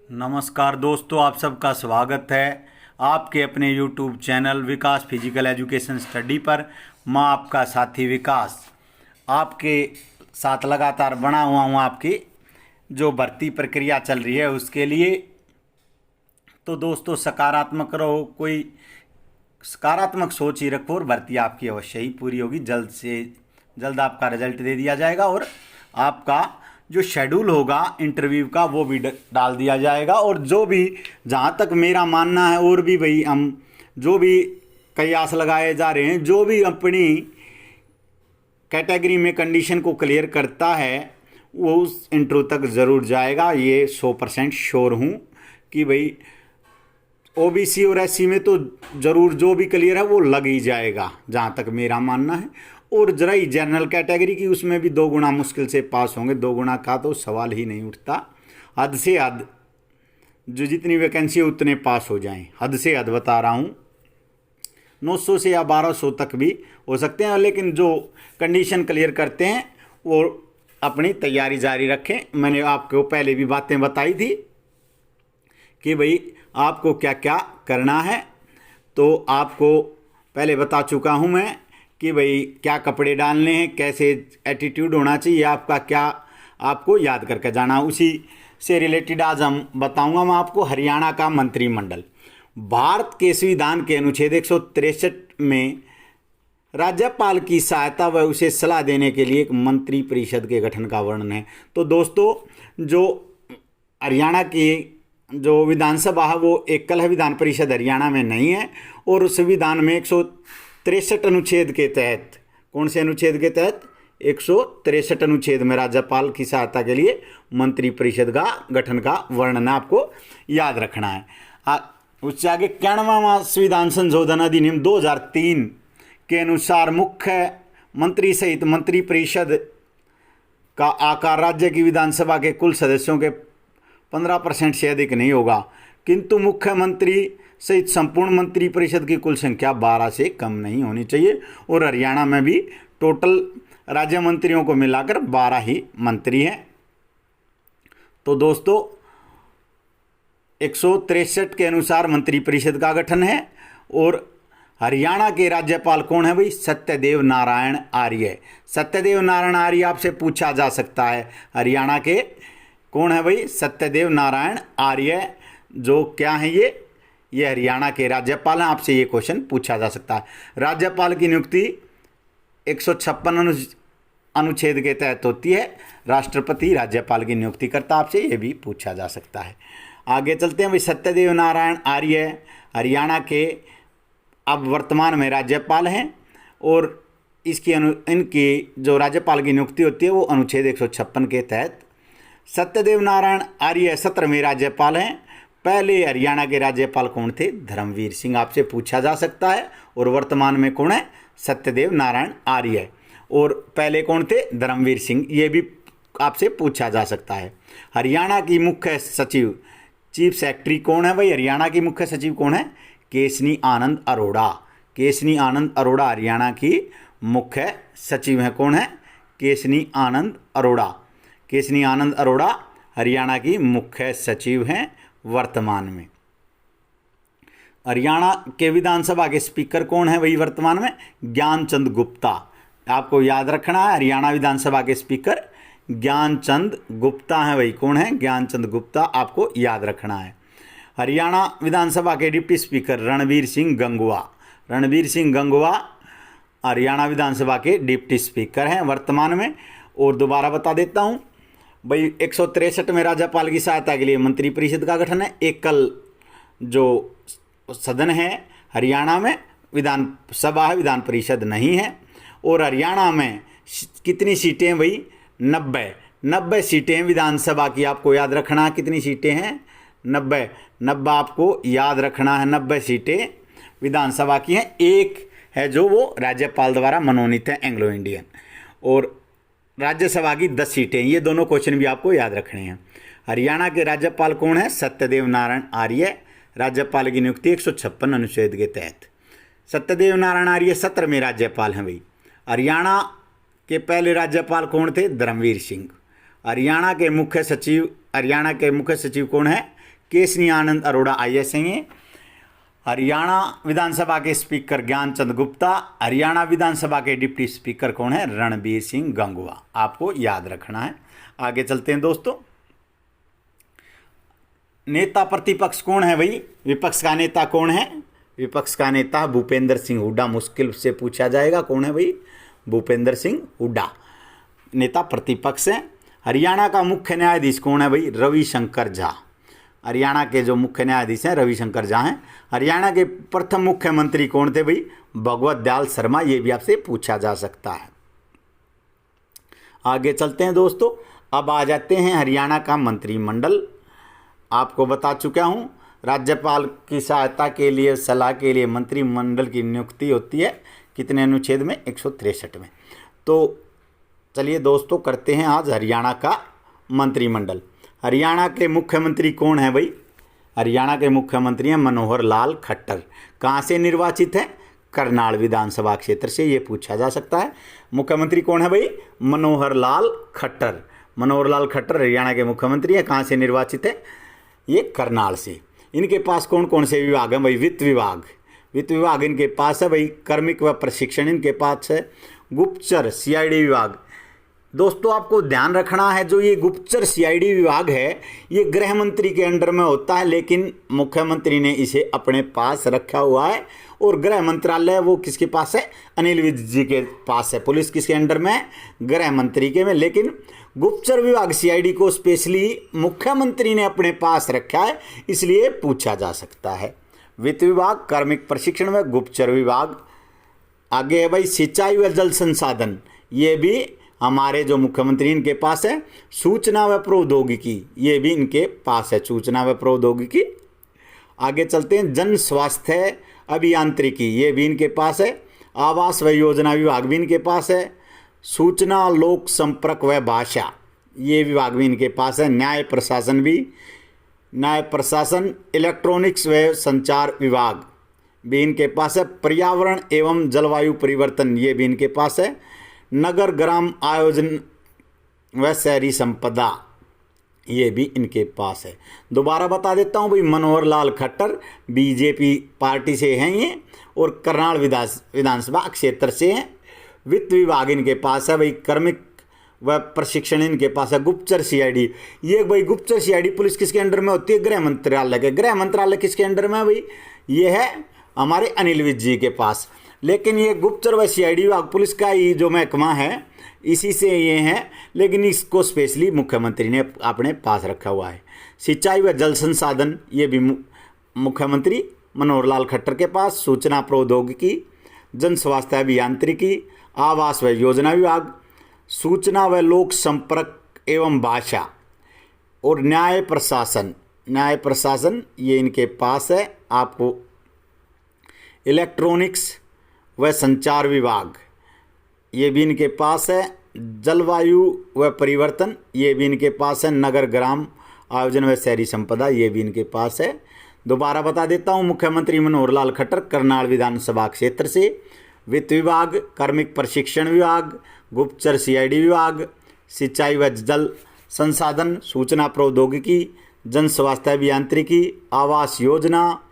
नमस्कार दोस्तों, आप सबका स्वागत है आपके अपने YouTube चैनल विकास फिजिकल एजुकेशन स्टडी पर। मैं आपका साथी विकास आपके साथ लगातार बना हुआ हूँ आपकी जो भर्ती प्रक्रिया चल रही है उसके लिए। तो दोस्तों, सकारात्मक रहो, कोई सकारात्मक सोच ही रखो और भर्ती आपकी अवश्य ही पूरी होगी। जल्द से जल्द आपका रिजल्ट दे दिया जाएगा और आपका जो शेड्यूल होगा इंटरव्यू का वो भी डाल दिया जाएगा। और जो भी, जहाँ तक मेरा मानना है, और भी भाई हम जो भी कयास लगाए जा रहे हैं, जो भी अपनी कैटेगरी में कंडीशन को क्लियर करता है वो उस इंटरव्यू तक ज़रूर जाएगा। ये 100% श्योर हूँ कि भाई ओबीसी और एससी में तो ज़रूर जो भी क्लियर है वो लग ही जाएगा, जहाँ तक मेरा मानना है। और जरा ही जनरल कैटेगरी की उसमें भी 2 गुना मुश्किल से पास होंगे, 2 गुना का तो सवाल ही नहीं उठता। हद से हद जो जितनी वैकेंसी है उतने पास हो जाएं, हद से हद बता रहा हूँ। 900 से या 1200 तक भी हो सकते हैं, लेकिन जो कंडीशन क्लियर करते हैं वो अपनी तैयारी जारी रखें। मैंने आपको पहले भी बातें बताई थी कि भाई आपको क्या क्या करना है, तो आपको पहले बता चुका हूँ मैं कि भाई क्या कपड़े डालने हैं, कैसे एटीट्यूड होना चाहिए आपका, क्या आपको याद करके जाना। उसी से रिलेटेड आज हम बताऊंगा मैं आपको हरियाणा का मंत्रिमंडल। भारत के संविधान के अनुच्छेद 163 में राज्यपाल की सहायता व उसे सलाह देने के लिए एक मंत्री परिषद के गठन का वर्णन है। तो दोस्तों, जो हरियाणा की जो विधानसभा है वो एकल है, विधान परिषद हरियाणा में नहीं है। और उस संविधान में 163 अनुच्छेद के तहत, कौन से अनुच्छेद के तहत? 163 अनुच्छेद में राज्यपाल की सहायता के लिए मंत्री परिषद का गठन का वर्णन आपको याद रखना है। उससे आगे 91वां संविधान संशोधन अधिनियम 2003 के अनुसार मुख्य मंत्री सहित मंत्री परिषद का आकार राज्य की विधानसभा के कुल सदस्यों के 15% से अधिक नहीं होगा, किंतु मुख्यमंत्री सहित संपूर्ण मंत्री परिषद की कुल संख्या 12 से कम नहीं होनी चाहिए। और हरियाणा में भी टोटल राज्य मंत्रियों को मिलाकर 12 ही मंत्री हैं। तो दोस्तों, 163 के अनुसार मंत्री परिषद का गठन है। और हरियाणा के राज्यपाल कौन है भाई? सत्यदेव नारायण आर्य। सत्यदेव नारायण आर्य आपसे पूछा जा सकता है। हरियाणा के कौन है भाई? सत्यदेव नारायण आर्य। जो क्या है ये हरियाणा के राज्यपाल हैं। आपसे ये क्वेश्चन पूछा जा सकता है। राज्यपाल की नियुक्ति 156 अनुच्छेद के तहत होती है। राष्ट्रपति राज्यपाल की नियुक्ति करता, आपसे ये भी पूछा जा सकता है। आगे चलते हैं भाई। सत्यदेव नारायण आर्य हरियाणा के अब वर्तमान में राज्यपाल हैं। और इनकी जो राज्यपाल की नियुक्ति होती है वो अनुच्छेद 156 के तहत। सत्यदेव नारायण आर्य 17वें राज्यपाल हैं। पहले हरियाणा के राज्यपाल कौन थे? धर्मवीर सिंह। आपसे पूछा जा सकता है। और वर्तमान में कौन है? सत्यदेव नारायण आर्य। और पहले कौन थे? धर्मवीर सिंह। ये भी आपसे पूछा जा सकता है। हरियाणा की मुख्य सचिव, चीफ सेक्रेटरी कौन है भाई? हरियाणा की मुख्य सचिव कौन है? केशनी आनंद अरोड़ा। केशनी आनंद अरोड़ा हरियाणा की मुख्य सचिव है। कौन है? केशनी आनंद अरोड़ा। केशनी आनंद अरोड़ा हरियाणा की मुख्य सचिव हैं वर्तमान में। हरियाणा के विधानसभा के स्पीकर कौन है भाई वर्तमान में? ज्ञानचंद गुप्ता। आपको याद रखना है, हरियाणा विधानसभा के स्पीकर ज्ञानचंद गुप्ता हैं भाई। कौन है? ज्ञानचंद गुप्ता, आपको याद रखना है। हरियाणा विधानसभा के डिप्टी स्पीकर रणवीर सिंह गंगवा। रणवीर सिंह गंगवा हरियाणा विधानसभा के डिप्टी स्पीकर हैं वर्तमान में। और दोबारा बता देता हूँ भाई, 163 में राज्यपाल की सहायता के लिए मंत्री परिषद का गठन है। एकल जो सदन है हरियाणा में विधानसभा है, विधान परिषद नहीं है। और हरियाणा में कितनी सीटें हैं भाई? 90 सीटें विधानसभा की। आपको याद रखना कितनी सीटें हैं? 90 आपको याद रखना है। 90 सीटें विधानसभा की हैं। एक है जो वो राज्यपाल द्वारा मनोनीत है, एंग्लो इंडियन। और राज्यसभा की 10 सीटें। ये दोनों क्वेश्चन भी आपको याद रखने हैं। हरियाणा के राज्यपाल कौन है? सत्यदेव नारायण आर्य। राज्यपाल की नियुक्ति 156 अनुच्छेद के तहत। सत्यदेव नारायण आर्य 17वें राज्यपाल हैं भाई। हरियाणा के पहले राज्यपाल कौन थे? धर्मवीर सिंह। हरियाणा के मुख्य सचिव कौन है? केसरी आनंद अरोड़ा आईएएस हैं। हरियाणा विधानसभा के स्पीकर ज्ञानचंद गुप्ता। हरियाणा विधानसभा के डिप्टी स्पीकर कौन है? रणबीर सिंह गंगवा। आपको याद रखना है। आगे चलते हैं दोस्तों। नेता प्रतिपक्ष कौन है भाई? विपक्ष का नेता कौन है? विपक्ष का नेता भूपेंद्र सिंह हुड्डा। मुश्किल से पूछा जाएगा, कौन है भाई? भूपेंद्र सिंह हुड्डा नेता प्रतिपक्ष है। हरियाणा का मुख्य न्यायाधीश कौन है भाई? रविशंकर झा। हरियाणा के जो मुख्य न्यायाधीश हैं रविशंकर झा हैं। हरियाणा के प्रथम मुख्यमंत्री कौन थे भाई? भगवत दयाल शर्मा। ये भी आपसे पूछा जा सकता है। आगे चलते हैं दोस्तों। अब आ जाते हैं हरियाणा का मंत्रिमंडल। आपको बता चुका हूँ, राज्यपाल की सहायता के लिए, सलाह के लिए मंत्रिमंडल की नियुक्ति होती है। कितने अनुच्छेद में? 163 में। तो चलिए दोस्तों, करते हैं आज हरियाणा का मंत्रिमंडल। हरियाणा के मुख्यमंत्री कौन है भाई? हरियाणा के मुख्यमंत्री हैं मनोहर लाल खट्टर। कहाँ से निर्वाचित है? करनाल विधानसभा क्षेत्र से। ये पूछा जा सकता है। मुख्यमंत्री कौन है भाई? मनोहर लाल खट्टर। मनोहर लाल खट्टर हरियाणा के मुख्यमंत्री हैं। कहाँ से निर्वाचित है? ये करनाल से। इनके पास कौन कौन से विभाग हैं भाई? वित्त विभाग। वित्त विभाग इनके पास है भाई। कार्मिक व प्रशिक्षण इनके पास है। गुप्तचर सीआईडी विभाग। दोस्तों आपको ध्यान रखना है, जो ये गुप्तचर सीआईडी विभाग है ये गृह मंत्री के अंडर में होता है, लेकिन मुख्यमंत्री ने इसे अपने पास रखा हुआ है। और गृह मंत्रालय वो किसके पास है? अनिल विज जी के पास है। पुलिस किसके अंडर में है? गृह मंत्री के में। लेकिन गुप्तचर विभाग सीआईडी को स्पेशली मुख्यमंत्री ने अपने पास रखा है, इसलिए पूछा जा सकता है। वित्त विभाग, कार्मिक प्रशिक्षण में गुप्तचर विभाग। आगे है भाई सिंचाई व जल संसाधन। ये भी हमारे जो मुख्यमंत्री इनके पास है। सूचना व प्रौद्योगिकी, ये भी इनके पास है, सूचना व प्रौद्योगिकी। आगे चलते हैं जन स्वास्थ्य अभियांत्रिकी, ये भी इनके पास है। आवास व योजना विभाग भी इनके पास है। सूचना लोक संपर्क व भाषा, ये विभाग भी इनके पास है। न्याय प्रशासन भी, न्याय प्रशासन, इलेक्ट्रॉनिक्स व संचार विभाग भी इनके पास है। पर्यावरण एवं जलवायु परिवर्तन, ये भी इनके पास है। नगर ग्राम आयोजन व शहरी संपदा, ये भी इनके पास है। दोबारा बता देता हूँ भाई, मनोहर लाल खट्टर बीजेपी पार्टी से हैं ये, और करनाल विधानसभा क्षेत्र से हैं। वित्त विभाग इनके पास है भाई। कार्मिक व प्रशिक्षण इनके पास है। गुप्तचर सीआईडी, ये भाई गुप्तचर सीआईडी पुलिस किसके अंडर में होती है? गृह मंत्रालय के। गृह मंत्रालय किसके अंडर में है भाई? ये है हमारे अनिल विज जी के पास। लेकिन ये गुप्तचर व सीआईडी विभाग पुलिस का ही जो महकमा है, इसी से ये है, लेकिन इसको स्पेशली मुख्यमंत्री ने अपने पास रखा हुआ है। सिंचाई व जल संसाधन, ये भी मुख्यमंत्री मनोहर लाल खट्टर के पास। सूचना प्रौद्योगिकी, जन स्वास्थ्य अभियांत्रिकी, आवास व योजना विभाग, सूचना व लोक संपर्क एवं भाषा, और न्याय प्रशासन। न्याय प्रशासन ये इनके पास है। आपको इलेक्ट्रॉनिक्स व संचार विभाग, ये भी इनके पास है। जलवायु व परिवर्तन, ये भी इनके पास है। नगर ग्राम आयोजन व शहरी संपदा, ये भी इनके पास है। दोबारा बता देता हूँ, मुख्यमंत्री मनोहर लाल खट्टर करनाल विधानसभा क्षेत्र से। वित्त विभाग, कार्मिक प्रशिक्षण विभाग, गुप्तचर सीआईडी विभाग, सिंचाई व जल संसाधन, सूचना प्रौद्योगिकी, जन स्वास्थ्य अभियांत्रिकी, आवास योजना,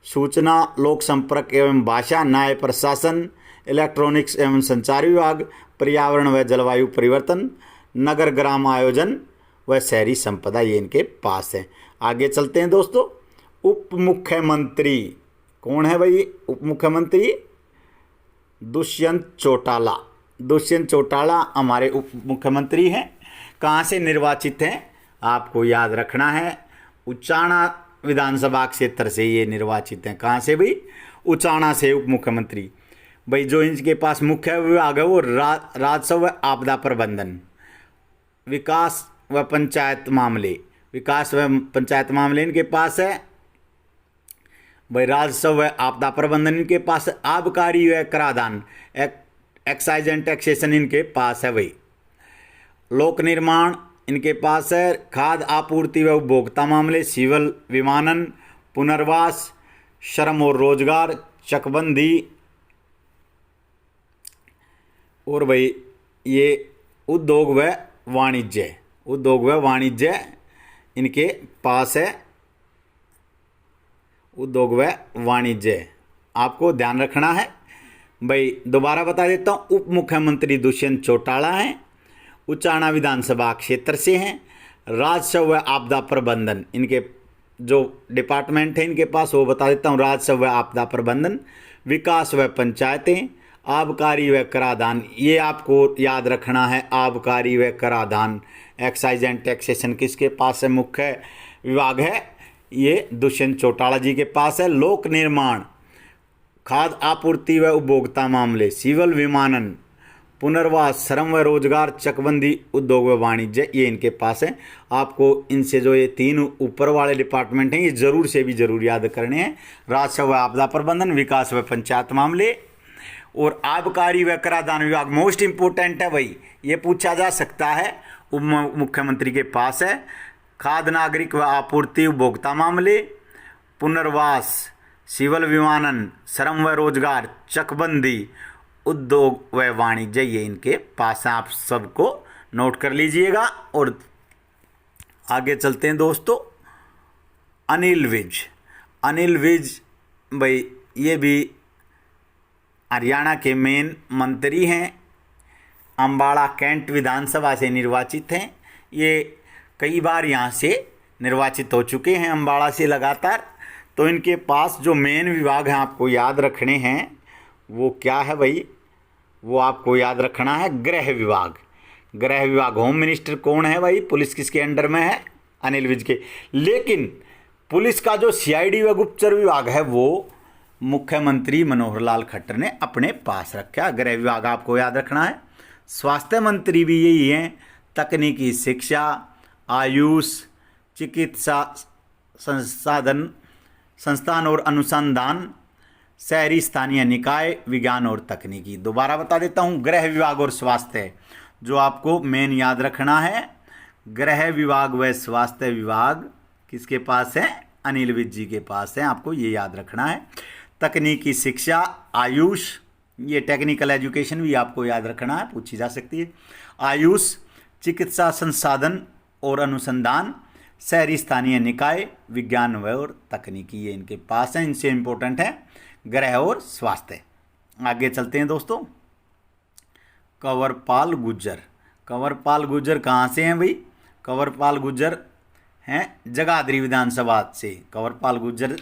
सूचना लोक संपर्क एवं भाषा, न्याय प्रशासन, इलेक्ट्रॉनिक्स एवं संचार विभाग, पर्यावरण व जलवायु परिवर्तन, नगर ग्राम आयोजन व शहरी संपदा, ये इनके पास है। आगे चलते हैं दोस्तों। उप मुख्यमंत्री कौन है भाई? उप मुख्यमंत्री दुष्यंत चौटाला। दुष्यंत चौटाला हमारे उप मुख्यमंत्री हैं। कहाँ से निर्वाचित हैं? आपको याद रखना है, उचाना विधानसभा क्षेत्र से ये निर्वाचित हैं। कहाँ से भाई? उचाना से उप मुख्यमंत्री। भाई जो इनके पास मुख्य विभाग है वो राजस्व व आपदा प्रबंधन, विकास व पंचायत मामले, विकास व पंचायत मामले इनके पास है भाई। राजस्व व आपदा प्रबंधन इनके पास है। आबकारी व कराधान, एक्साइज एंड टैक्सेशन इनके पास है भाई। लोक निर्माण इनके पास है। खाद्य आपूर्ति व उपभोक्ता मामले, सिविल विमानन, पुनर्वास, श्रम और रोजगार, चकबंदी, और भाई ये उद्योग व वाणिज्य, उद्योग व वाणिज्य इनके पास है। उद्योग व वाणिज्य। आपको ध्यान रखना है भाई, दोबारा बता देता हूँ। उप मुख्यमंत्री दुष्यंत चौटाला हैं, उचाना विधानसभा क्षेत्र से हैं। राजस्व व आपदा प्रबंधन, इनके जो डिपार्टमेंट है इनके पास वो बता देता हूँ। राजस्व व आपदा प्रबंधन, विकास व पंचायतें, आबकारी व कराधान, ये आपको याद रखना है। आबकारी व कराधान, एक्साइज एंड टैक्सेशन किसके पास है? मुख्य विभाग है ये दुष्यंत चौटाला जी के पास है। लोक निर्माण, खाद्य आपूर्ति व उपभोक्ता मामले, सिविल विमानन, पुनर्वास, श्रम व रोजगार, चकबंदी, उद्योग व वाणिज्य, ये इनके पास है। आपको इनसे जो ये तीन ऊपर वाले डिपार्टमेंट हैं ये जरूर से भी जरूर याद करने हैं। राजस्व व आपदा प्रबंधन, विकास व पंचायत मामले और आबकारी व कराधान विभाग मोस्ट इंपोर्टेंट है भाई, ये पूछा जा सकता है। उप मुख्यमंत्री के पास है। खाद्य नागरिक व आपूर्ति, उपभोक्ता मामले, पुनर्वास, सिविल विमानन, श्रम व रोजगार, चकबंदी, उद्योग व वाणिज्य, ये इनके पास है। आप सबको नोट कर लीजिएगा। और आगे चलते हैं दोस्तों। अनिल विज भाई, ये भी हरियाणा के मेन मंत्री हैं। अम्बाड़ा कैंट विधानसभा से निर्वाचित हैं। ये कई बार यहाँ से निर्वाचित हो चुके हैं अम्बाड़ा से लगातार। तो इनके पास जो मेन विभाग हैं आपको याद रखने हैं, वो क्या है भाई? वो आपको याद रखना है गृह विभाग। गृह विभाग, होम मिनिस्टर कौन है भाई? पुलिस किसके अंडर में है? अनिल विज के। लेकिन पुलिस का जो सीआईडी व गुप्तचर विभाग है वो मुख्यमंत्री मनोहर लाल खट्टर ने अपने पास रखा। गृह विभाग आपको याद रखना है। स्वास्थ्य मंत्री भी यही हैं। तकनीकी शिक्षा, आयुष, चिकित्सा संस्थान और अनुसंधान, शहरी स्थानीय निकाय, विज्ञान और तकनीकी। दोबारा बता देता हूँ, गृह विभाग और स्वास्थ्य जो आपको मेन याद रखना है। गृह विभाग व स्वास्थ्य विभाग किसके पास है? अनिल विज जी के पास है। आपको ये याद रखना है। तकनीकी शिक्षा, आयुष, ये टेक्निकल एजुकेशन भी आपको याद रखना है, पूछी जा सकती है। आयुष, चिकित्सा संसाधन और अनुसंधान, शहरी स्थानीय निकाय, विज्ञान व और तकनीकी, ये इनके पास है। इनसे इंपॉर्टेंट है गृह और स्वास्थ्य। आगे चलते हैं दोस्तों। कंवरपाल गुर्जर कहाँ से हैं भाई? कंवरपाल गुर्जर हैं जगाधरी विधानसभा से। कंवरपाल गुर्जर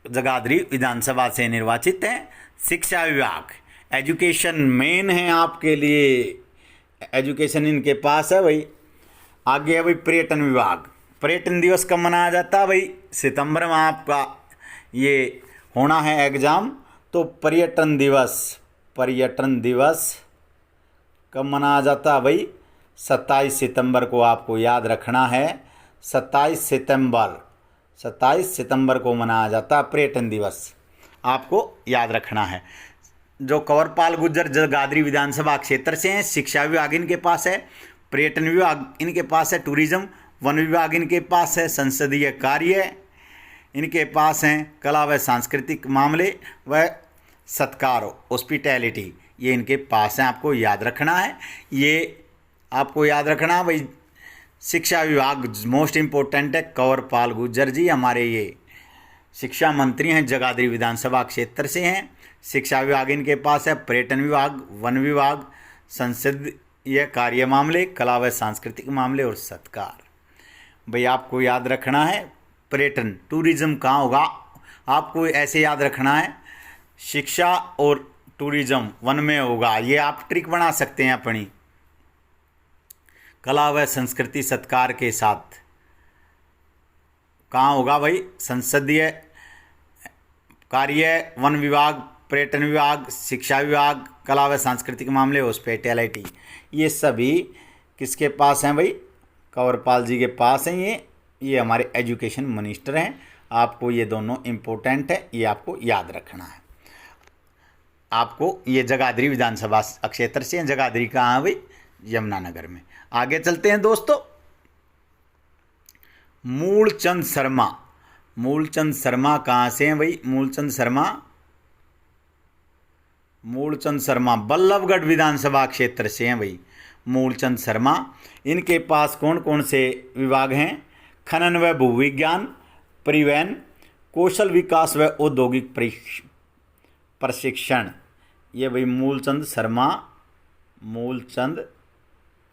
जगाधरी विधानसभा से निर्वाचित हैं। शिक्षा विभाग, एजुकेशन मेन है आपके लिए, एजुकेशन इनके पास है भाई। आगे है भाई पर्यटन विभाग। पर्यटन दिवस कब मनाया जाता है भाई? सितंबर में आपका ये होना है एग्जाम। तो पर्यटन दिवस कब मनाया जाता है भाई? 27 सितंबर को आपको याद रखना है। 27 सितंबर को मनाया जाता है पर्यटन दिवस, आपको याद रखना है। जो कंवरपाल गुर्जर जगाधरी विधानसभा क्षेत्र से हैं। शिक्षा विभाग इनके पास है, पर्यटन विभाग इनके पास है, टूरिज्म, वन विभाग इनके पास है, संसदीय कार्य इनके पास हैं, कला व सांस्कृतिक मामले व सत्कार, हॉस्पिटैलिटी, ये इनके पास हैं। आपको याद रखना है। ये आपको याद रखना भाई, शिक्षा विभाग मोस्ट इम्पोर्टेंट है। कंवरपाल गुर्जर जी हमारे ये शिक्षा मंत्री हैं, जगाधरी विधानसभा क्षेत्र से हैं। शिक्षा विभाग इनके पास है, पर्यटन विभाग, वन विभाग, संसदीय कार्य मामले, कला व सांस्कृतिक मामले और सत्कार। भाई आपको याद रखना है पर्यटन, टूरिज्म कहाँ होगा? आपको ऐसे याद रखना है, शिक्षा और टूरिज्म वन में होगा। ये आप ट्रिक बना सकते हैं अपनी। कला व संस्कृति सत्कार के साथ कहाँ होगा भाई? संसदीय कार्य, वन विभाग, पर्यटन विभाग, शिक्षा विभाग, कला व सांस्कृतिक मामले, हॉस्पिटैलिटी, ये सभी किसके पास हैं भाई? कंवरपाल जी के पास हैं। ये हमारे एजुकेशन मिनिस्टर हैं। आपको ये दोनों इम्पोर्टेंट है, ये आपको याद रखना है। आपको ये जगाधरी विधानसभा क्षेत्र से हैं। जगाधरी कहाँ है भाई? यमुनानगर में। आगे चलते हैं दोस्तों। मूलचंद शर्मा कहाँ से हैं भाई? मूलचंद शर्मा बल्लभगढ़ विधानसभा क्षेत्र से हैं भाई। मूलचंद शर्मा, इनके पास कौन कौन से विभाग हैं? खनन व भूविज्ञान, परिवहन, कौशल विकास व औद्योगिक प्रशिक्षण, ये भाई मूलचंद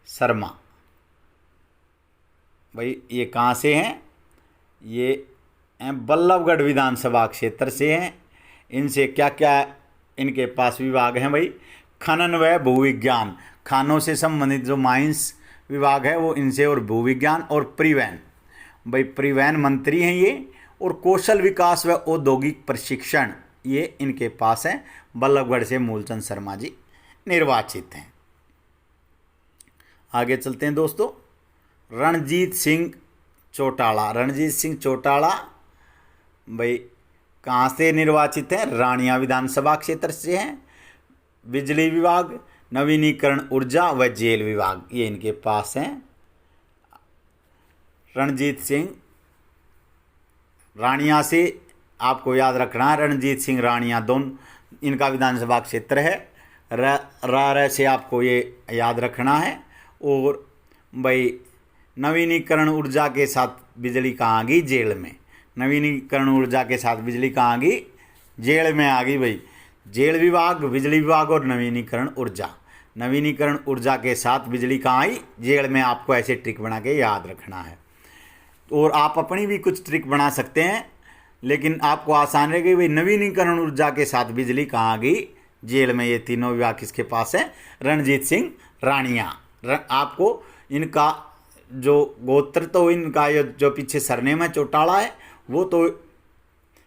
शर्मा भाई ये कहाँ से हैं? ये बल्लभगढ़ विधानसभा क्षेत्र से हैं। इनसे क्या क्या इनके पास विभाग हैं भाई? खनन व भूविज्ञान, खानों से संबंधित जो माइंस विभाग है वो इनसे, और भूविज्ञान और परिवहन भाई परिवहन मंत्री हैं ये, और कौशल विकास व औद्योगिक प्रशिक्षण ये इनके पास है। बल्लभगढ़ से मूलचंद शर्मा जी निर्वाचित हैं। आगे चलते हैं दोस्तों। रणजीत सिंह चौटाला भाई कहाँ से निर्वाचित हैं? रानिया विधानसभा क्षेत्र से हैं। बिजली विभाग, नवीनीकरण ऊर्जा व जेल विभाग ये इनके पास हैं। रणजीत सिंह रानिया से आपको याद रखना है, रणजीत सिंह रानिया दोनों इनका विधानसभा क्षेत्र है। र से आपको ये याद रखना है। और भाई नवीनीकरण ऊर्जा के साथ बिजली कहाँ आ गई? जेल में। नवीनीकरण ऊर्जा के साथ बिजली कहाँ आ गई? जेल में आ गई भाई। जेल विभाग, बिजली विभाग और नवीनीकरण ऊर्जा। नवीनीकरण ऊर्जा के साथ बिजली कहाँ आई? जेल में। आपको ऐसे ट्रिक बना के याद रखना है। और आप अपनी भी कुछ ट्रिक बना सकते हैं, लेकिन आपको आसान रहेगी भाई। नवीनीकरण ऊर्जा के साथ बिजली कहाँ आ गई? जेल में। ये तीनों विभाग किसके पास है? रणजीत सिंह रानिया। आपको इनका जो गोत्र तो इनका जो पीछे सरनेम है चौटाला है, वो तो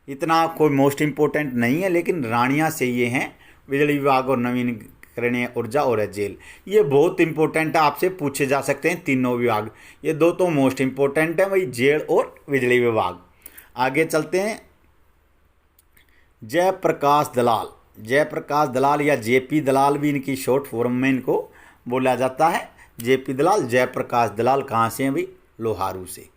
इतना कोई मोस्ट इम्पोर्टेंट नहीं है, लेकिन रानिया से ये हैं। बिजली विभाग और नवीनीकरणीय ऊर्जा और जेल, ये बहुत इंपॉर्टेंट है, आपसे पूछे जा सकते हैं तीनों विभाग। ये दो तो मोस्ट इम्पोर्टेंट है भाई, जेल और बिजली विभाग। आगे चलते हैं। जयप्रकाश दलाल या जेपी दलाल भी इनकी शॉर्ट फॉर्म में इनको बोला जाता है। जेपी दलाल, जयप्रकाश दलाल कहाँ से हैं भाई? लोहारू से।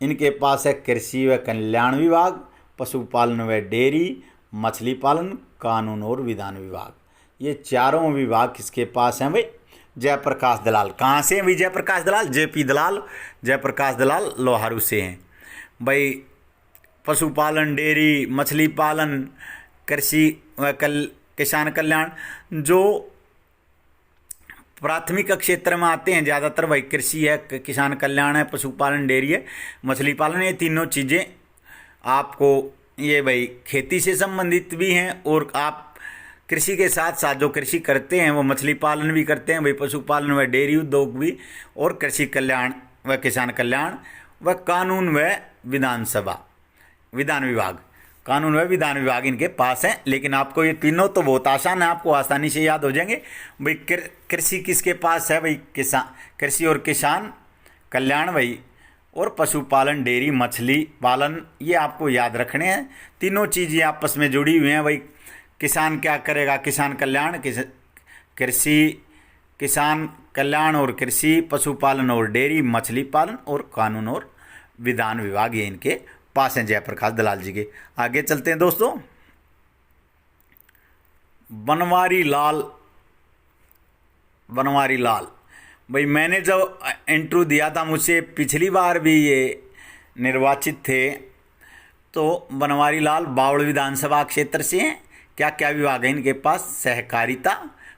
इनके पास है कृषि व कल्याण विभाग, पशुपालन व डेयरी, मछली पालन, कानून और विधान विभाग। ये चारों विभाग किसके पास हैं भाई? जयप्रकाश दलाल। कहाँ से हैं भाई जयप्रकाश दलाल? जेपी दलाल, जयप्रकाश दलाल लोहारू से हैं भाई। पशुपालन, डेयरी, मछली पालन, कृषि व किसान कल्याण जो प्राथमिक क्षेत्र में आते हैं ज़्यादातर भाई, कृषि है, किसान कल्याण है, पशुपालन, डेयरी है, मछली पालन, ये तीनों चीज़ें आपको ये भाई खेती से संबंधित भी हैं। और आप कृषि के साथ साथ जो कृषि करते हैं वो मछली पालन भी करते हैं भाई, पशुपालन व डेयरी उद्योग भी, और कृषि कल्याण व किसान कल्याण व कानून व विधान विभाग, कानून व विधान विभाग इनके पास है। लेकिन आपको ये तीनों तो बहुत आसान है, आपको आसानी से याद हो जाएंगे भाई। कृषि किसके पास है भाई? कृषि और किसान कल्याण भाई, और पशुपालन, डेयरी, मछली पालन, ये आपको याद रखने हैं। तीनों चीज़ें आपस में जुड़ी हुई हैं भाई। किसान क्या करेगा? किसान कल्याण, कृषि, किसान कल्याण और कृषि, पशुपालन और डेयरी, मछली पालन और कानून और विधान विभाग, ये इनके पास हैं जयप्रकाश दलाल जी के। आगे चलते हैं दोस्तों। बनवारी लाल भाई, मैंने जब इंटरव्यू दिया था, मुझसे पिछली बार भी ये निर्वाचित थे। तो बनवारी लाल बावड़ विधानसभा क्षेत्र से हैं। क्या क्या विभाग है इनके पास? सहकारिता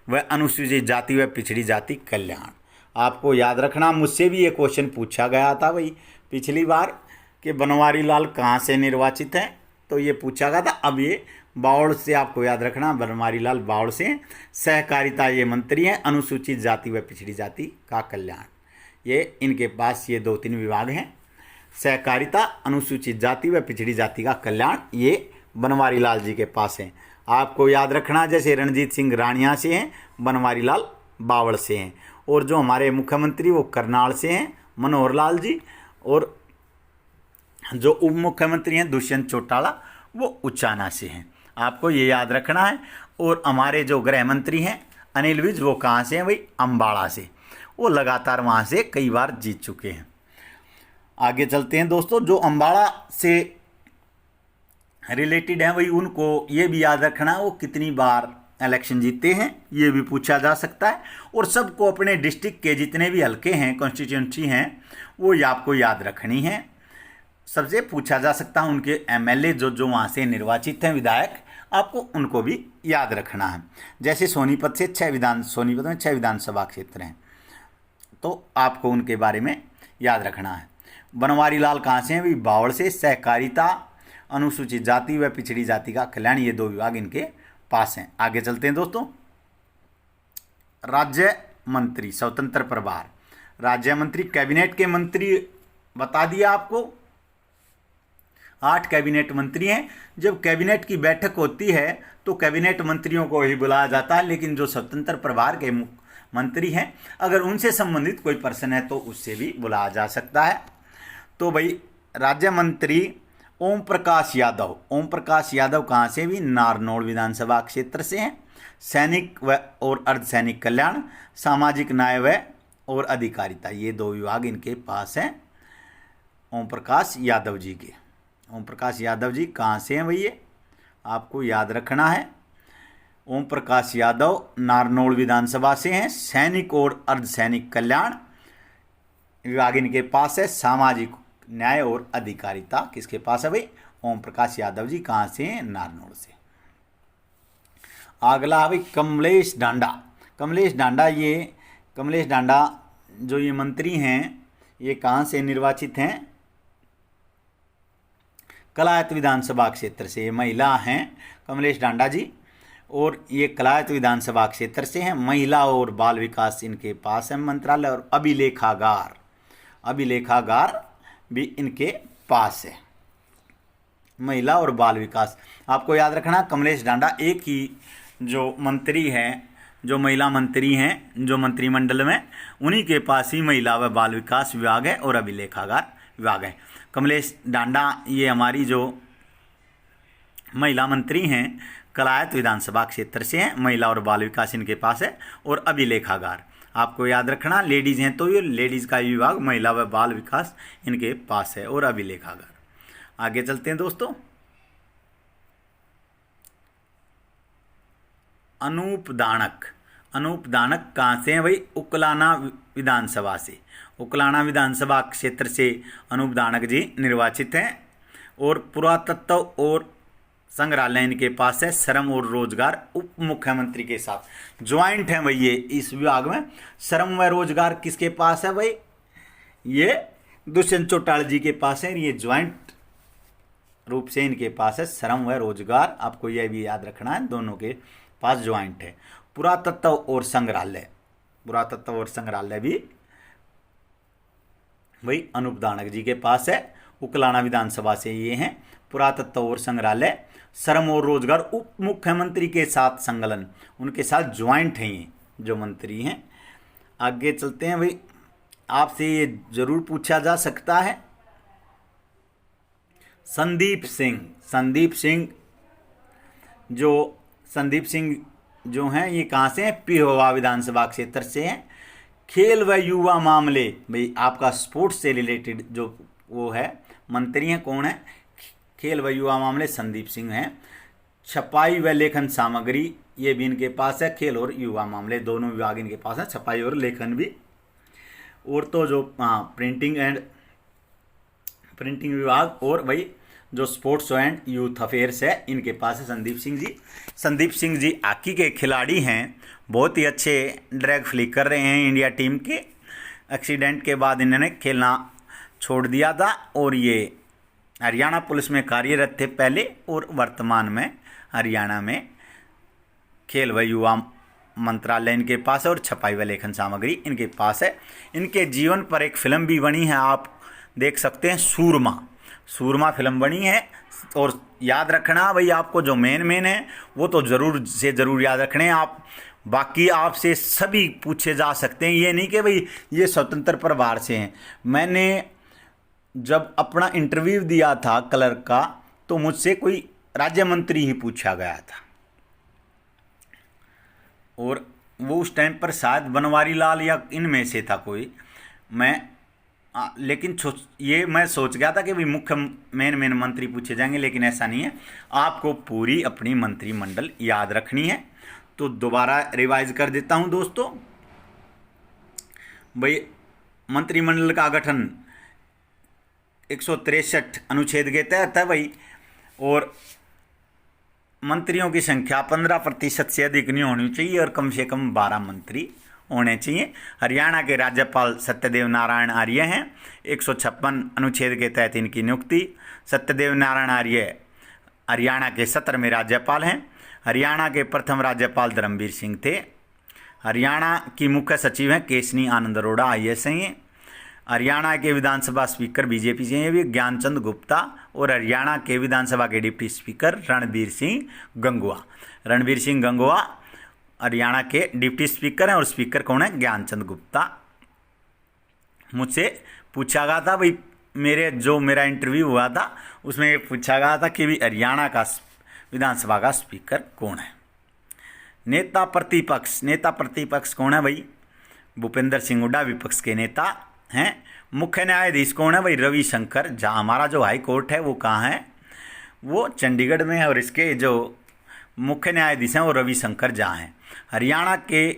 व अनुसूचित जाति व पिछड़ी जाति कल्याण। आपको याद रखना, मुझसे भी ये क्वेश्चन पूछा गया था भाई पिछली बार कि बनवारी लाल कहाँ से निर्वाचित हैं, तो ये पूछा गया था। अब ये बावड़ से आपको याद रखना, बनवारी लाल बावड़ से। सहकारिता ये मंत्री हैं, अनुसूचित जाति व पिछड़ी जाति का कल्याण, ये इनके पास ये 2-3 विभाग हैं। सहकारिता, अनुसूचित जाति व पिछड़ी जाति का कल्याण, ये बनवारी लाल जी के पास हैं। आपको याद रखना, जैसे रणजीत सिंह रानिया से हैं, बनवारी लाल बावड़ से हैं। और जो हमारे मुख्यमंत्री वो करनाल से हैं, मनोहर लाल जी। और जो उप मुख्यमंत्री हैं दुष्यंत चौटाला, वो उचाना से हैं। आपको ये याद रखना है। और हमारे जो गृह मंत्री हैं अनिल विज, वो कहाँ से हैं भाई? अम्बाड़ा से। वो लगातार वहाँ से कई बार जीत चुके हैं। आगे चलते हैं दोस्तों। जो अम्बाड़ा से रिलेटेड हैं भाई, उनको ये भी याद रखना है वो कितनी बार इलेक्शन जीते हैं, ये भी पूछा जा सकता है। और सबको अपने डिस्ट्रिक्ट के जितने भी हल्के हैं, कॉन्स्टिट्यूंसी हैं, वो आपको याद रखनी है। सबसे पूछा जा सकता है, उनके एमएलए जो जो वहाँ से निर्वाचित हैं विधायक, आपको उनको भी याद रखना है। जैसे सोनीपत से सोनीपत में 6 विधानसभा क्षेत्र हैं, तो आपको उनके बारे में याद रखना है। बनवारी लाल कहाँ से हैं? भी बावड़ से। सहकारिता, अनुसूचित जाति व पिछड़ी जाति का कल्याण, ये 2 विभाग इनके पास हैं। आगे चलते हैं दोस्तों। राज्य मंत्री, स्वतंत्र प्रभार। राज्य मंत्री, कैबिनेट के मंत्री बता दिया आपको, 8 कैबिनेट मंत्री हैं। जब कैबिनेट की बैठक होती है तो कैबिनेट मंत्रियों को ही बुलाया जाता है, लेकिन जो स्वतंत्र प्रभार के मंत्री हैं, अगर उनसे संबंधित कोई प्रश्न है तो उससे भी बुलाया जा सकता है। तो भाई राज्य मंत्री ओम प्रकाश यादव। ओम प्रकाश यादव कहाँ से? भी नारनौल विधानसभा क्षेत्र से हैं। सैनिक व और अर्धसैनिक कल्याण, सामाजिक न्याय व और अधिकारिता, ये 2 विभाग इनके पास हैं ओम प्रकाश यादव जी के। ओम प्रकाश यादव जी कहाँ से हैं भैया? आपको याद रखना है। ओम प्रकाश यादव नारनौल विधानसभा से हैं। सैनिक और अर्धसैनिक कल्याण विभाग इनके पास है। सामाजिक न्याय और अधिकारिता किसके पास है भाई? ओम प्रकाश यादव जी कहाँ से हैं? नारनौल से। अगला है भाई कमलेश डांडा। कमलेश डांडा जो ये मंत्री हैं, ये कहाँ से निर्वाचित हैं? कलायत विधानसभा क्षेत्र से। ये महिला हैं कमलेश डांडा जी, और ये कलायत विधानसभा क्षेत्र से हैं। महिला और बाल विकास इनके पास है मंत्रालय, और अभिलेखागार भी इनके पास है। महिला और बाल विकास आपको याद रखना। कमलेश डांडा एक ही जो मंत्री हैं, जो महिला मंत्री हैं जो मंत्रिमंडल में, उन्हीं के पास ही महिला व बाल विकास विभाग है और अभिलेखागार विभाग है। कमलेश डांडा ये हमारी जो महिला मंत्री हैं कलायत विधानसभा क्षेत्र से हैं। महिला और बाल विकास इनके पास है और अभिलेखागार आपको याद रखना। लेडीज़ हैं तो ये लेडीज़ का विभाग, महिला व बाल विकास इनके पास है और अभिलेखागार। आगे चलते हैं दोस्तों। अनूप दानक कहाँ से हैं भाई? उकलाना विधानसभा से। उकलाना विधानसभा क्षेत्र से अनूप दानक जी निर्वाचित हैं। और पुरातत्व और संग्रहालय इनके पास है। श्रम और रोजगार उप मुख्यमंत्री के साथ ज्वाइंट है भाई ये इस विभाग में। श्रम व रोजगार किसके पास है भाई? ये दुष्यंत चौटाला जी के पास है। ये ज्वाइंट रूप से इनके पास है श्रम व रोजगार। आपको यह भी याद रखना है, दोनों के पास ज्वाइंट है। पुरातत्व और संग्रहालय भी भाई अनूप दानक जी के पास है। उकलाना विधानसभा से ये हैं। पुरातत्व और संग्रहालय, श्रम और रोजगार उप मुख्यमंत्री के साथ संलग्न, उनके साथ ज्वाइंट हैं ये जो मंत्री हैं। आगे चलते हैं भाई। आपसे ये जरूर पूछा जा सकता है। संदीप सिंह जो हैं ये कहाँ से हैं? पिहोवा विधानसभा क्षेत्र से हैं। खेल व युवा मामले, भाई आपका स्पोर्ट्स से रिलेटेड जो वो है मंत्री हैं, कौन है? खेल व युवा मामले संदीप सिंह हैं। छपाई व लेखन सामग्री ये भी इनके पास है। खेल और युवा मामले दोनों विभाग इनके पास है, छपाई और लेखन भी। और तो जो प्रिंटिंग विभाग और भाई जो स्पोर्ट्स एंड यूथ अफेयर्स है इनके पास है संदीप सिंह जी हॉकी के खिलाड़ी हैं। बहुत ही अच्छे ड्रैग फ्लिक कर रहे हैं इंडिया टीम के। एक्सीडेंट के बाद इन्होंने खेलना छोड़ दिया था और ये हरियाणा पुलिस में कार्यरत थे पहले, और वर्तमान में हरियाणा में खेल व युवा मंत्रालय इनके पास है और छपाई व लेखन सामग्री इनके पास है। इनके जीवन पर एक फिल्म भी बनी है, आप देख सकते हैं, सूरमा फिल्म बनी है। और याद रखना भाई, आपको जो मेन है वो तो जरूर याद रखने हैं आप। बाकी आपसे सभी पूछे जा सकते हैं, ये नहीं कि भाई ये स्वतंत्र प्रभार से हैं। मैंने जब अपना इंटरव्यू दिया था क्लर्क का तो मुझसे कोई राज्य मंत्री ही पूछा गया था, और वो उस टाइम पर शायद बनवारी लाल या इनमें से था कोई। लेकिन ये मैं सोच गया था कि भाई मुख्य मेन मंत्री पूछे जाएंगे, लेकिन ऐसा नहीं है। आपको पूरी अपनी मंत्रिमंडल याद रखनी है। तो दोबारा रिवाइज कर देता हूं दोस्तों। भाई मंत्रिमंडल का गठन 163 अनुच्छेद के तहत है भाई। और मंत्रियों की संख्या 15% से अधिक नहीं होनी चाहिए और कम से कम 12 मंत्री होने चाहिए। हरियाणा के राज्यपाल सत्यदेव नारायण आर्य हैं। 156 अनुच्छेद के तहत इनकी नियुक्ति। सत्यदेव नारायण आर्य हरियाणा के 17वें राज्यपाल हैं। हरियाणा के प्रथम राज्यपाल धर्मवीर सिंह थे। हरियाणा की मुख्य सचिव हैं केशनी आनंद अरोड़ा, IAS हैं। हरियाणा के विधानसभा स्पीकर बीजेपी से हैं भी ज्ञानचंद गुप्ता। और हरियाणा के विधानसभा के डिप्टी स्पीकर रणबीर सिंह गंगवा। रणबीर सिंह गंगवा हरियाणा के डिप्टी स्पीकर हैं और स्पीकर कौन है? ज्ञानचंद गुप्ता। मुझसे पूछा गया था भाई, मेरा इंटरव्यू हुआ था उसमें पूछा गया था कि भी हरियाणा का विधानसभा का स्पीकर कौन है? नेता प्रतिपक्ष कौन है भाई? भूपेंद्र सिंह हुड्डा विपक्ष के नेता हैं। मुख्य न्यायाधीश कौन है भाई? रविशंकर झा। हमारा जो हाई कोर्ट है वो कहाँ है? वो चंडीगढ़ में है और इसके जो मुख्य न्यायाधीश हैं वो रविशंकर झा हैं। हरियाणा के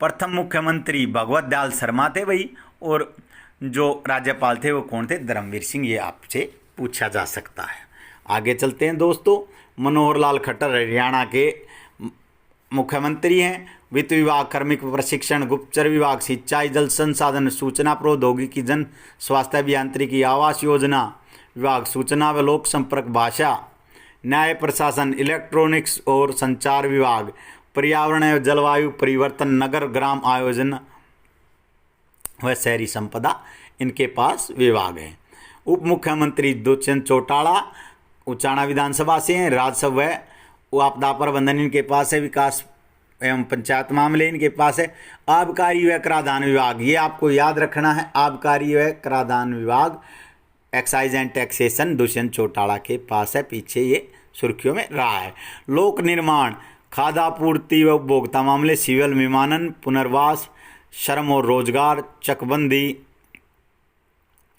प्रथम मुख्यमंत्री भगवत दयाल शर्मा थे भाई। और जो राज्यपाल थे वो कौन थे? धर्मवीर सिंह। ये आपसे पूछा जा सकता है। आगे चलते हैं दोस्तों। मनोहर लाल खट्टर हरियाणा के मुख्यमंत्री हैं। वित्त विभाग, कार्मिक प्रशिक्षण, गुप्तचर विभाग, सिंचाई जल संसाधन, सूचना प्रौद्योगिकी, जन स्वास्थ्य अभियांत्रिकी, आवास योजना विभाग, सूचना व लोक संपर्क, भाषा, न्याय प्रशासन, इलेक्ट्रॉनिक्स और संचार विभाग, पर्यावरण एवं जलवायु परिवर्तन, नगर ग्राम आयोजन व शहरी संपदा इनके पास विभाग है। उप मुख्यमंत्री दुष्यंत चौटाला उचाना विधानसभा से हैं। राजस्व व आपदा प्रबंधन इनके पास है। विकास एवं पंचायत मामले इनके पास है। आबकारी व कराधान विभाग, ये आपको याद रखना है, आबकारी व कराधान विभाग, excise and taxation Dushyant Chautala के पास है। पीछे ये सुर्खियों में रहा है। लोक निर्माण, खाद्य आपूर्ति व उपभोक्ता मामले, सिविल विमानन, पुनर्वास, श्रम और रोजगार, चकबंदी,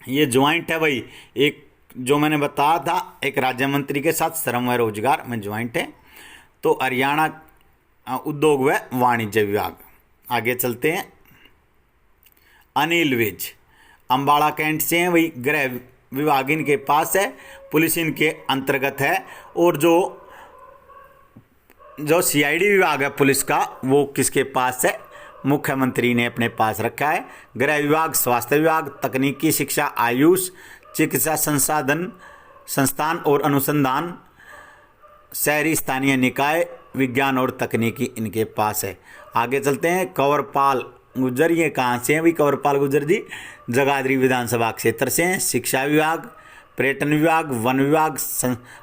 ये ज्वाइंट है भाई। एक जो मैंने बताया था एक राज्य मंत्री के साथ श्रम व रोजगार में ज्वाइंट है। तो हरियाणा उद्योग व वाणिज्य विभाग। आगे चलते हैं। अनिल विज अम्बाड़ा कैंट से हैं भाई। गृह विभाग इनके पास है, पुलिस इनके अंतर्गत है। और जो CID विभाग है पुलिस का वो किसके पास है? मुख्यमंत्री ने अपने पास रखा है। गृह विभाग, स्वास्थ्य विभाग, तकनीकी शिक्षा, आयुष, चिकित्सा संसाधन संस्थान और अनुसंधान, शहरी स्थानीय निकाय, विज्ञान और तकनीकी इनके पास है। आगे चलते हैं। कंवरपाल गुर्जर, ये कहाँ से हैं भाई? कंवरपाल गुर्जर जी जगाधरी विधानसभा क्षेत्र से हैं। शिक्षा विभाग, पर्यटन विभाग, वन विभाग,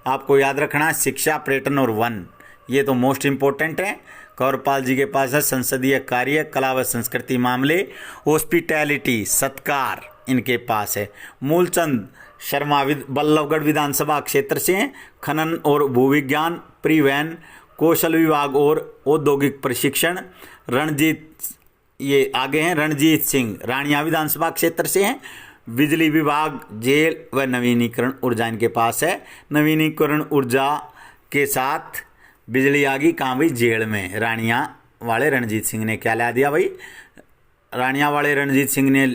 आपको याद रखना है शिक्षा, पर्यटन और वन, ये तो मोस्ट इम्पोर्टेंट है। कंवरपाल जी के पास है संसदीय कार्य, कला व संस्कृति मामले, हॉस्पिटैलिटी, सत्कार इनके पास है। मूलचंद शर्मा बल्लभगढ़ विधानसभा क्षेत्र से हैं। खनन और भूविज्ञान, परिवहन, कौशल विभाग और औद्योगिक प्रशिक्षण। रणजीत सिंह रानिया विधानसभा क्षेत्र से हैं। बिजली विभाग, जेल व नवीनीकरण ऊर्जा इनके पास है। नवीनीकरण ऊर्जा के साथ बिजली आ गई कहाँ भाई? जेल में। रानिया वाले रणजीत सिंह ने क्या ला दिया भाई? रानिया वाले रणजीत सिंह ने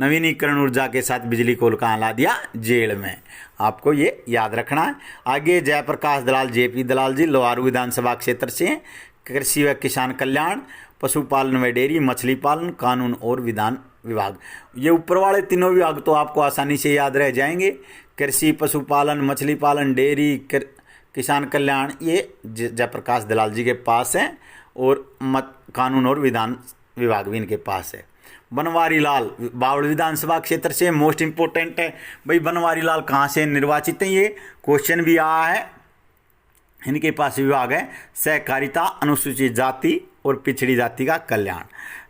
नवीनीकरण ऊर्जा के साथ बिजली को कहाँ ला दिया? जेल में। आपको ये याद रखना है। आगे जयप्रकाश दलाल, JP दलाल जी लोहारू विधानसभा क्षेत्र से हैं। कृषि व किसान कल्याण, पशुपालन व डेयरी, मछली पालन, कानून और विधान विभाग। ये ऊपर वाले तीनों विभाग तो आपको आसानी से याद रह जाएंगे। कृषि, पशुपालन, मछली पालन, डेयरी, किसान कल्याण, ये जयप्रकाश दलाल जी के पास है। और कानून और विधान विभाग भी इनके पास है। बनवारी लाल बावड़ विधानसभा क्षेत्र से, मोस्ट इंपोर्टेंट है भाई। बनवारी लाल कहाँ से निर्वाचित हैं? ये क्वेश्चन भी आया है। इनके पास विभाग है सहकारिता, अनुसूचित जाति और पिछड़ी जाति का कल्याण।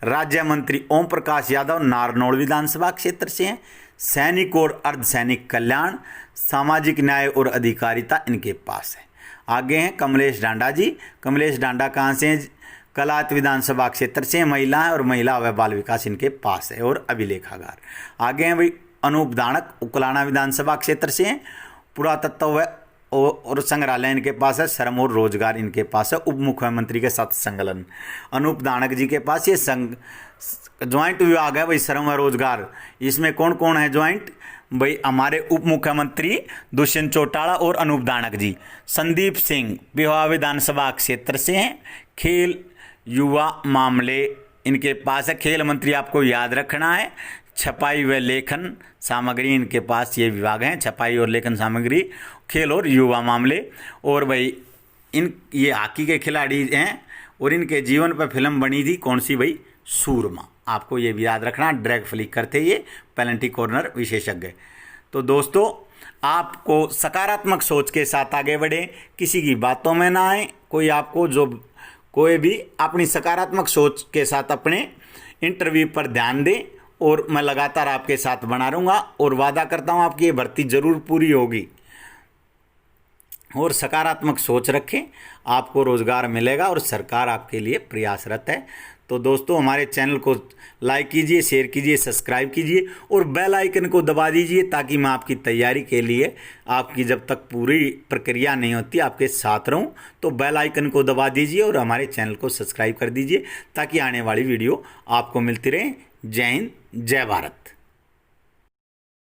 राज्य मंत्री ओम प्रकाश यादव नारनौल विधानसभा क्षेत्र से हैं। सैनिक और अर्धसैनिक कल्याण, सामाजिक न्याय और अधिकारिता इनके पास है। आगे हैं कमलेश डांडा जी। कमलेश डांडा कहाँ से हैं? कलात विधानसभा क्षेत्र से महिला है और महिला व बाल विकास इनके पास है और अभिलेखागार। आगे हैं भाई अनूप दानक उकलाना विधानसभा क्षेत्र से हैं। पुरातत्व और संग्रहालय इनके पास है। श्रम और रोजगार इनके पास है। उप मुख्यमंत्री के साथ संकलन अनूप दानक जी के पास। ये ज्वाइंट विभाग है भाई, श्रम व रोजगार। इसमें कौन कौन है ज्वाइंट? भाई हमारे उप मुख्यमंत्री दुष्यंत चौटाला और अनूप धानक जी। संदीप सिंह बिहार विधानसभा क्षेत्र से हैं, खेल युवा मामले इनके पास है। खेल मंत्री आपको याद रखना है। छपाई व लेखन सामग्री इनके पास ये विभाग हैं, छपाई और लेखन सामग्री, खेल और युवा मामले। और भाई ये हॉकी के खिलाड़ी हैं और इनके जीवन पर फिल्म बनी थी कौन सी भाई, सूरमा। आपको ये भी याद रखना, ड्रैग फ्लिक करते ये पेनल्टी कॉर्नर विशेषज्ञ। तो दोस्तों आपको सकारात्मक सोच के साथ आगे बढ़े, किसी की बातों में ना आए। कोई भी अपनी सकारात्मक सोच के साथ अपने इंटरव्यू पर ध्यान दें और मैं लगातार आपके साथ बना रहूँगा और वादा करता हूँ आपकी ये भर्ती जरूर पूरी होगी। और सकारात्मक सोच रखें, आपको रोजगार मिलेगा और सरकार आपके लिए प्रयासरत है। तो दोस्तों हमारे चैनल को लाइक कीजिए, शेयर कीजिए, सब्सक्राइब कीजिए और बेल आइकन को दबा दीजिए ताकि मैं आपकी तैयारी के लिए, आपकी जब तक पूरी प्रक्रिया नहीं होती, आपके साथ रहूं। तो बेल आइकन को दबा दीजिए और हमारे चैनल को सब्सक्राइब कर दीजिए ताकि आने वाली वीडियो आपको मिलती रहे। जय हिंद, जय भारत।